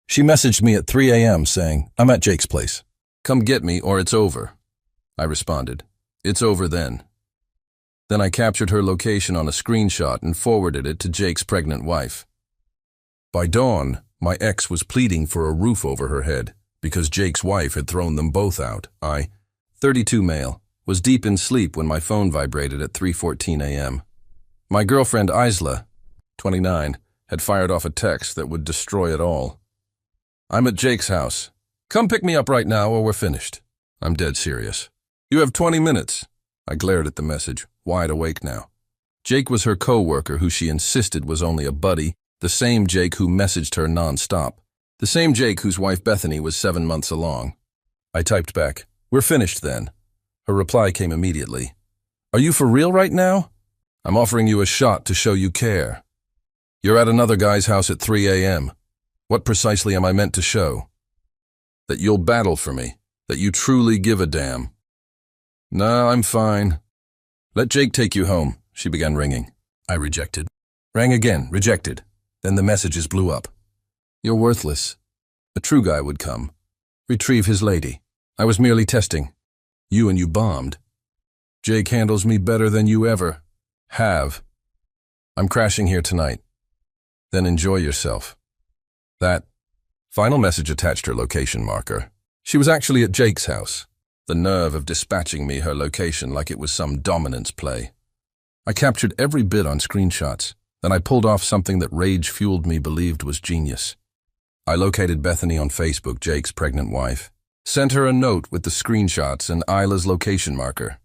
She messaged me at 3 a.m. saying, "I'm at Jake's place. Come get me or it's over." I responded, "It's over then." Then I captured her location on a screenshot and forwarded it to Jake's pregnant wife. By dawn, my ex was pleading for a roof over her head because Jake's wife had thrown them both out. I, 32 male, was deep in sleep when my phone vibrated at 3:14 a.m. My girlfriend Isla, 29, had fired off a text that would destroy it all. "I'm at Jake's house. Come pick me up right now or we're finished." I'm dead serious. "You have 20 minutes. I glared at the message, wide awake now. Jake was her co-worker who she insisted was only a buddy, the same Jake who messaged her non-stop, the same Jake whose wife Bethany was 7 months along. I typed back, "We're finished then." Her reply came immediately. "Are you for real right now? I'm offering you a shot to show you care. You're at another guy's house at 3 a.m. What precisely am I meant to show? That you'll battle for me, that you truly give a damn." "Nah, I'm fine. Let Jake take you home." She began ringing. I rejected. Rang again, rejected. Then the messages blew up. "You're worthless. A true guy would come. Retrieve his lady. I was merely testing. You and you bombed. Jake handles me better than you ever have. I'm crashing here tonight. Then enjoy yourself." That final message attached her location marker. She was actually at Jake's house. The nerve of dispatching me her location like it was some dominance play. I captured every bit on screenshots. Then I pulled off something that rage-fueled me believed was genius. I located Bethany on Facebook, Jake's pregnant wife. Sent her a note with the screenshots and Isla's location marker.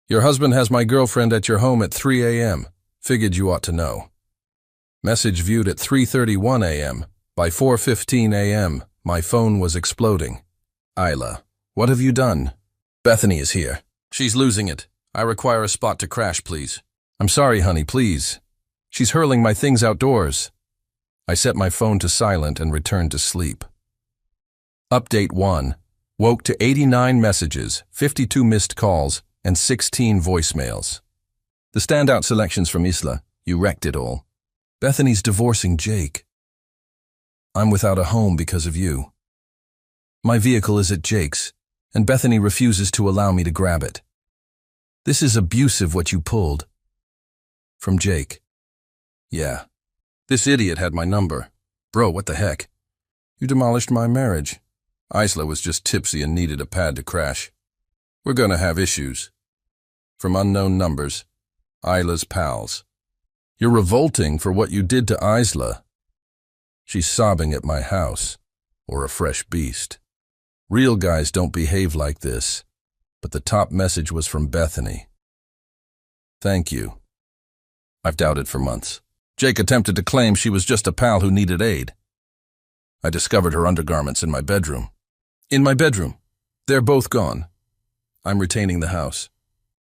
"Your husband has my girlfriend at your home at 3 a.m. Figured you ought to know." Message viewed at 3:31 a.m. By 4:15 a.m., my phone was exploding. "Isla, what have you done?" "Bethany is here. She's losing it. I require a spot to crash, please." "I'm sorry, honey, please. She's hurling my things outdoors." I set my phone to silent and returned to sleep. Update 1. Woke to 89 messages, 52 missed calls, and 16 voicemails. The standout selections from Isla, "You wrecked it all." "Bethany's divorcing Jake." "I'm without a home because of you." "My vehicle is at Jake's, and Bethany refuses to allow me to grab it." "This is abusive what you pulled." From Jake. "Yeah. This idiot had my number. Bro, what the heck? You demolished my marriage." Isla was just tipsy and needed a pad to crash. "We're gonna have issues." From unknown numbers. Isla's pals. "You're revolting for what you did to Isla." She's sobbing at my house. Or a fresh beast. Real guys don't behave like this. But the top message was from Bethany. "Thank you." I've doubted for months. Jake attempted to claim she was just a pal who needed aid. I discovered her undergarments in my bedroom. In my bedroom. They're both gone. I'm retaining the house.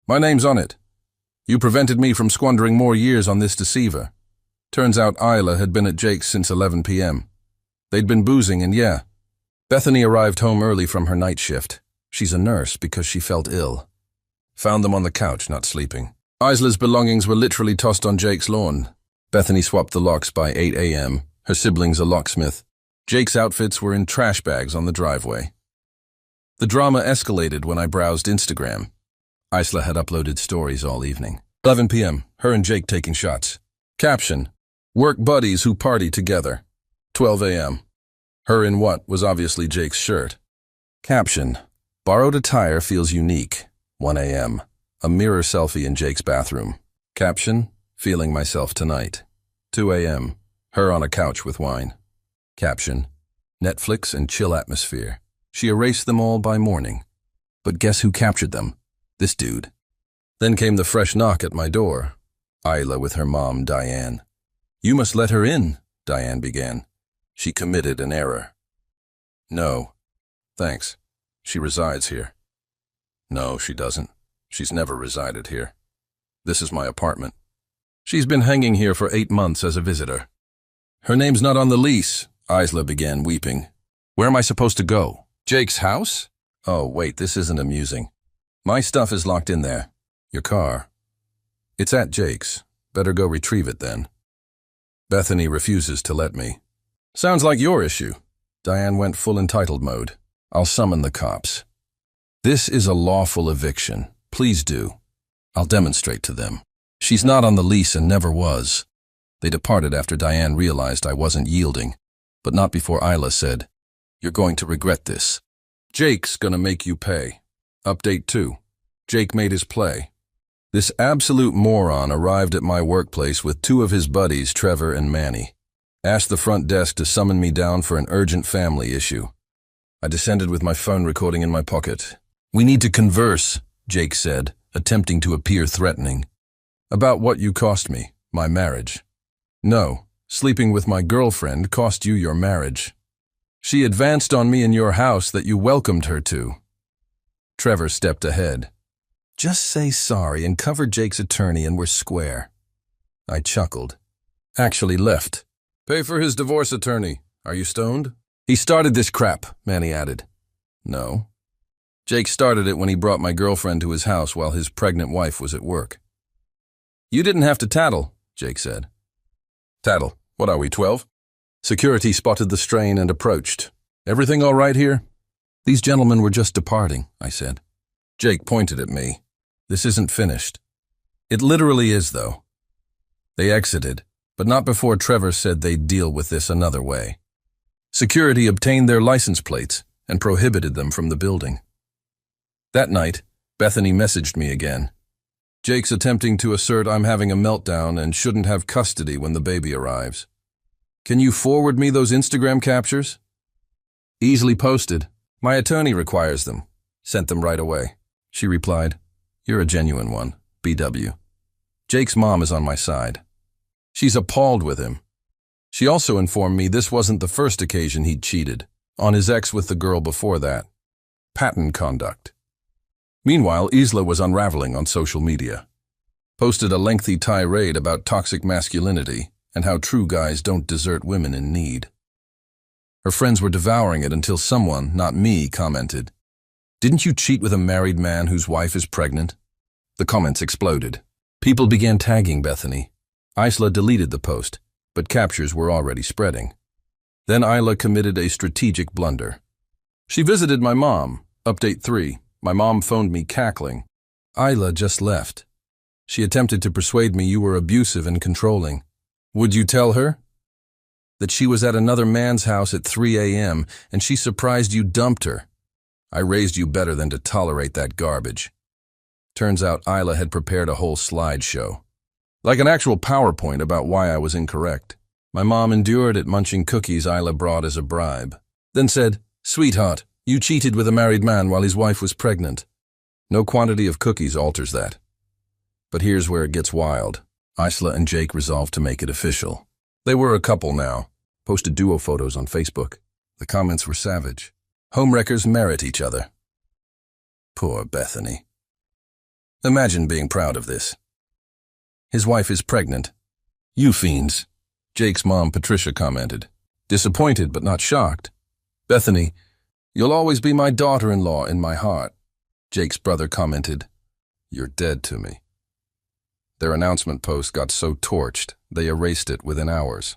My name's on it. You prevented me from squandering more years on this deceiver. Turns out Isla had been at Jake's since 11 p.m. They'd been boozing and yeah. Bethany arrived home early from her night shift. She's a nurse because she felt ill. Found them on the couch, not sleeping. Isla's belongings were literally tossed on Jake's lawn. Bethany swapped the locks by 8 a.m., her siblings a locksmith. Jake's outfits were in trash bags on the driveway. The drama escalated when I browsed Instagram. Isla had uploaded stories all evening. 11 p.m., her and Jake taking shots. Caption, "Work buddies who party together." 12 a.m., her in what was obviously Jake's shirt. Caption, "Borrowed attire feels unique." 1 a.m., a mirror selfie in Jake's bathroom. Caption, "Feeling myself tonight." 2 a.m., her on a couch with wine. Caption, "Netflix and chill atmosphere." She erased them all by morning. But guess who captured them? This dude. Then came the fresh knock at my door. Isla with her mom, Diane. "You must let her in," Diane began. She committed an error. "No, thanks. She resides here." "No, she doesn't. She's never resided here. This is my apartment. She's been hanging here for 8 months as a visitor." "Her name's not on the lease," Isla began weeping. "Where am I supposed to go? Jake's house? Oh, wait, this isn't amusing. My stuff is locked in there. Your car. It's at Jake's. Better go retrieve it then." Bethany refuses to let me. Sounds like your issue. Diane went full entitled mode. I'll summon the cops. This is a lawful eviction. Please do. I'll demonstrate to them. She's not on the lease and never was. They departed after Diane realized I wasn't yielding, but not before Isla said, "You're going to regret this. Jake's gonna make you pay." Update 2. Jake made his play. This absolute moron arrived at my workplace with 2 of his buddies, Trevor and Manny. Asked the front desk to summon me down for an urgent family issue. I descended with my phone recording in my pocket. "We need to converse," Jake said, attempting to appear threatening. "About what you cost me, my marriage." "No, sleeping with my girlfriend cost you your marriage. She advanced on me in your house that you welcomed her to." Trevor stepped ahead. "Just say sorry and cover Jake's attorney and we're square." I chuckled. "Actually left. Pay for his divorce attorney. Are you stoned?" "He started this crap," Manny added. "No. Jake started it when he brought my girlfriend to his house while his pregnant wife was at work." "You didn't have to tattle," Jake said. "Tattle? What are we, 12? Security spotted the strain and approached. "Everything all right here?" "These gentlemen were just departing," I said. Jake pointed at me. "This isn't finished." "It literally is, though." They exited, but not before Trevor said they'd deal with this another way. Security obtained their license plates and prohibited them from the building. That night, Bethany messaged me again. "Jake's attempting to assert I'm having a meltdown and shouldn't have custody when the baby arrives. Can you forward me those Instagram captures?" "Easily posted. My attorney requires them." "Sent them right away." She replied, "You're a genuine one, BW. Jake's mom is on my side. She's appalled with him." She also informed me this wasn't the first occasion he'd cheated, on his ex with the girl before that. Pattern conduct. Meanwhile, Isla was unraveling on social media. Posted a lengthy tirade about toxic masculinity and how true guys don't desert women in need. Her friends were devouring it until someone, not me, commented, "Didn't you cheat with a married man whose wife is pregnant?" The comments exploded. People began tagging Bethany. Isla deleted the post, but captures were already spreading. Then Isla committed a strategic blunder. She visited my mom. Update 3. My mom phoned me cackling. "Isla just left. She attempted to persuade me you were abusive and controlling." "Would you tell her?" "That she was at another man's house at 3 a.m. and she surprised you dumped her. I raised you better than to tolerate that garbage." Turns out Isla had prepared a whole slideshow. Like an actual PowerPoint about why I was incorrect. My mom endured it munching cookies Isla brought as a bribe. Then said, "Sweetheart, you cheated with a married man while his wife was pregnant." No quantity of cookies alters that. But here's where it gets wild. Isla and Jake resolved to make it official. They were a couple now. Posted duo photos on Facebook. The comments were savage. Homewreckers merit each other. Poor Bethany. Imagine being proud of this. His wife is pregnant. "You fiends," Jake's mom Patricia commented. Disappointed but not shocked. "Bethany, you'll always be my daughter-in-law in my heart." Jake's brother commented, "You're dead to me." Their announcement post got so torched, they erased it within hours.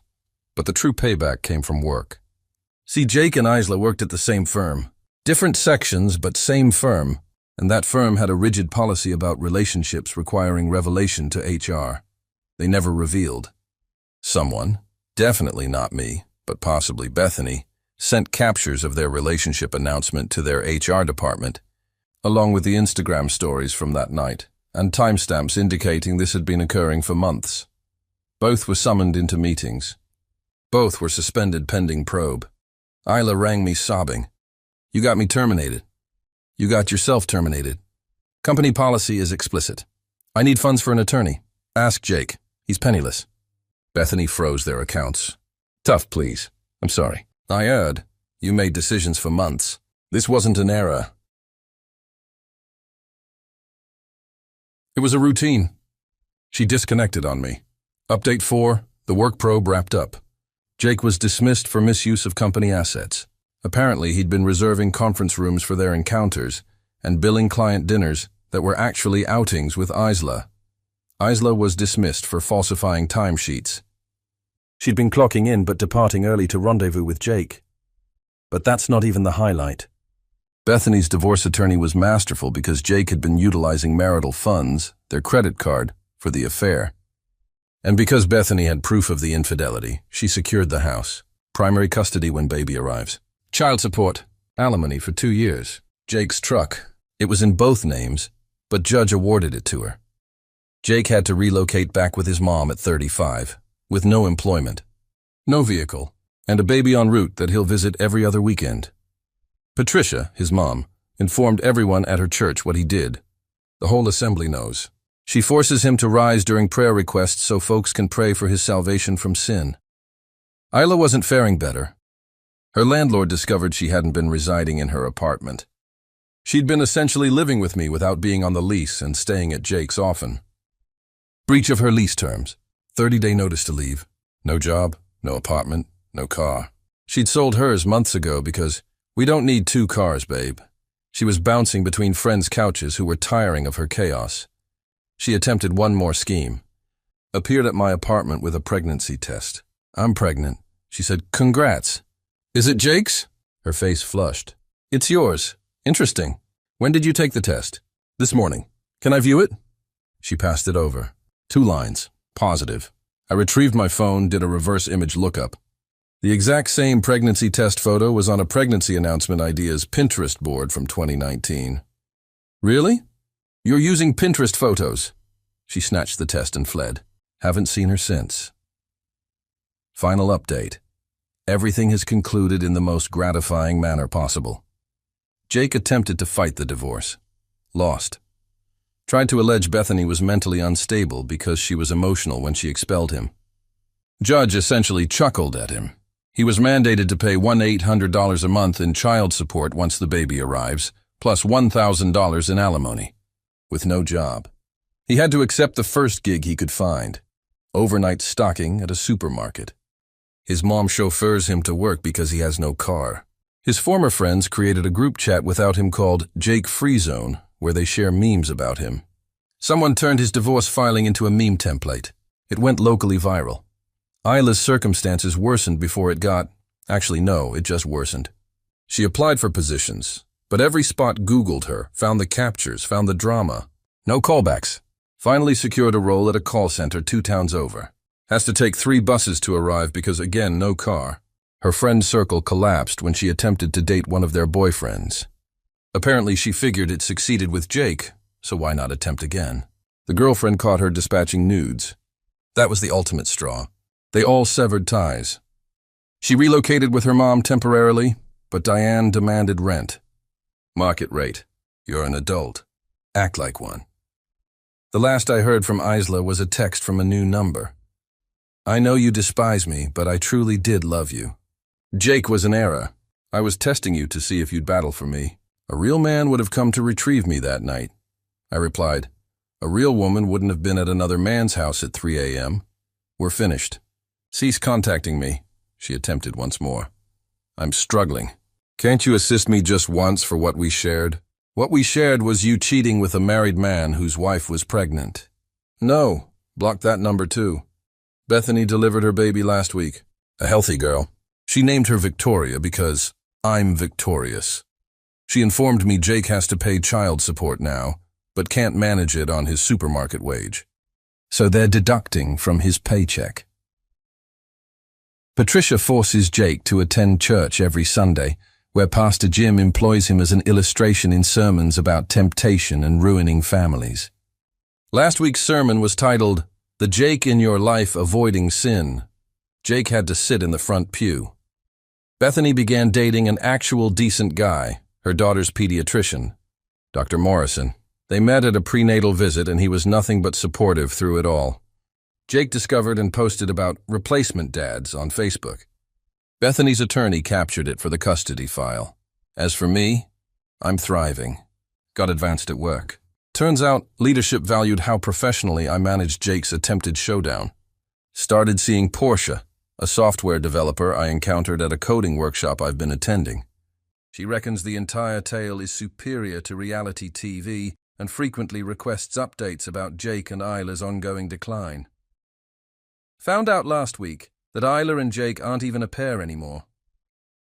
But the true payback came from work. See, Jake and Isla worked at the same firm. Different sections, but same firm. And that firm had a rigid policy about relationships requiring revelation to HR. They never revealed. Someone, definitely not me, but possibly Bethany, sent captures of their relationship announcement to their HR department, along with the Instagram stories from that night, and timestamps indicating this had been occurring for months. Both were summoned into meetings. Both were suspended pending probe. Isla rang me sobbing. "You got me terminated. You got yourself terminated. Company policy is explicit. I need funds for an attorney. Ask Jake. He's penniless." Bethany froze their accounts. "Tough, please. I'm sorry. I heard. You made decisions for months. This wasn't an error." It was a routine. She disconnected on me. Update 4, the work probe wrapped up. Jake was dismissed for misuse of company assets. Apparently, he'd been reserving conference rooms for their encounters and billing client dinners that were actually outings with Isla. Isla was dismissed for falsifying timesheets. She'd been clocking in but departing early to rendezvous with Jake. But that's not even the highlight. Bethany's divorce attorney was masterful because Jake had been utilizing marital funds, their credit card, for the affair. And because Bethany had proof of the infidelity, she secured the house. Primary custody when baby arrives. Child support, alimony for 2 years. Jake's truck. It was in both names, but judge awarded it to her. Jake had to relocate back with his mom at 35, with no employment, no vehicle, and a baby en route that he'll visit every other weekend. Patricia, his mom, informed everyone at her church what he did. The whole assembly knows. She forces him to rise during prayer requests so folks can pray for his salvation from sin. AITA wasn't faring better. Her landlord discovered she hadn't been residing in her apartment. She'd been essentially living with me without being on the lease and staying at Jake's often. Breach of her lease terms. 30-day notice to leave. No job, no apartment, no car. She'd sold hers months ago because we don't need 2 cars, babe. She was bouncing between friends' couches who were tiring of her chaos. She attempted one more scheme. Appeared at my apartment with a pregnancy test. I'm pregnant. She said, "Congrats." "Is it Jake's?" Her face flushed. "It's yours. Interesting. When did you take the test?" "This morning. Can I view it?" She passed it over. 2 lines. Positive. I retrieved my phone, did a reverse image lookup. The exact same pregnancy test photo was on a pregnancy announcement ideas Pinterest board from 2019. "Really? You're using Pinterest photos." She snatched the test and fled. Haven't seen her since. Final update. Everything has concluded in the most gratifying manner possible. Jake attempted to fight the divorce. Lost. Tried to allege Bethany was mentally unstable because she was emotional when she expelled him. Judge essentially chuckled at him. He was mandated to pay $1,800 a month in child support once the baby arrives, plus $1,000 in alimony. With no job. He had to accept the first gig he could find. Overnight stocking at a supermarket. His mom chauffeurs him to work because he has no car. His former friends created a group chat without him called Jake Free Zone, where they share memes about him. Someone turned his divorce filing into a meme template. It went locally viral. Isla's circumstances worsened before it got... Actually, no, it just worsened. She applied for positions, but every spot Googled her, found the captures, found the drama. No callbacks. Finally secured a role at a call center 2 towns over. Has to take 3 buses to arrive because, again, no car. Her friend circle collapsed when she attempted to date one of their boyfriends. Apparently she figured it succeeded with Jake, so why not attempt again? The girlfriend caught her dispatching nudes. That was the ultimate straw. They all severed ties. She relocated with her mom temporarily, but Diane demanded rent. Market rate. You're an adult. Act like one. The last I heard from Isla was a text from a new number. "I know you despise me, but I truly did love you. Jake was an error. I was testing you to see if you'd battle for me. A real man would have come to retrieve me that night." I replied, "A real woman wouldn't have been at another man's house at 3 a.m. We're finished. Cease contacting me." She attempted once more. "I'm struggling. Can't you assist me just once for what we shared? What we shared was you cheating with a married man whose wife was pregnant." "No, block that number too. Bethany delivered her baby last week. A healthy girl. She named her Victoria because I'm victorious. She informed me Jake has to pay child support now, but can't manage it on his supermarket wage. So they're deducting from his paycheck." Patricia forces Jake to attend church every Sunday, where Pastor Jim employs him as an illustration in sermons about temptation and ruining families. Last week's sermon was titled, "The Jake in Your Life Avoiding Sin." Jake had to sit in the front pew. Bethany began dating an actual decent guy, her daughter's pediatrician, Dr. Morrison. They met at a prenatal visit and he was nothing but supportive through it all. Jake discovered and posted about replacement dads on Facebook. Bethany's attorney captured it for the custody file. As for me, I'm thriving. Got advanced at work. Turns out leadership valued how professionally I managed Jake's attempted showdown. Started seeing Portia, a software developer I encountered at a coding workshop I've been attending. She reckons the entire tale is superior to reality TV and frequently requests updates about Jake and Isla's ongoing decline. Found out last week that Isla and Jake aren't even a pair anymore.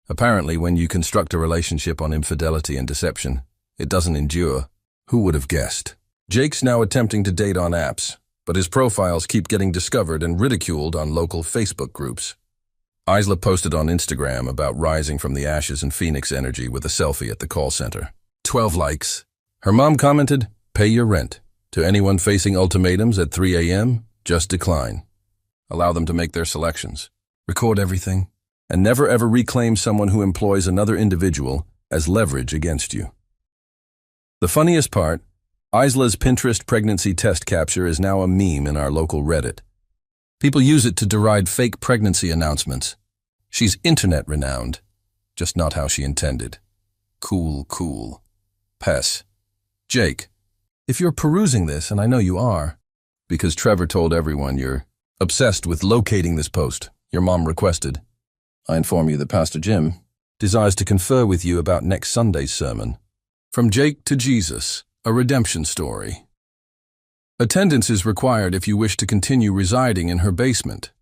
Apparently, when you construct a relationship on infidelity and deception, it doesn't endure. Who would have guessed? Jake's now attempting to date on apps, but his profiles keep getting discovered and ridiculed on local Facebook groups. Isla posted on Instagram about rising from the ashes and Phoenix energy with a selfie at the call center. 12 likes. Her mom commented, "Pay your rent. To anyone facing ultimatums at 3 a.m., just decline. Allow them to make their selections. Record everything. And never ever reclaim someone who employs another individual as leverage against you." The funniest part, Isla's Pinterest pregnancy test capture is now a meme in our local Reddit. People use it to deride fake pregnancy announcements. She's internet renowned, just not how she intended. Cool. Pess. Jake, if you're perusing this, and I know you are, because Trevor told everyone you're obsessed with locating this post, your mom requested, I inform you that Pastor Jim desires to confer with you about next Sunday's sermon. From Jake to Jesus, a redemption story. Attendance is required if you wish to continue residing in her basement.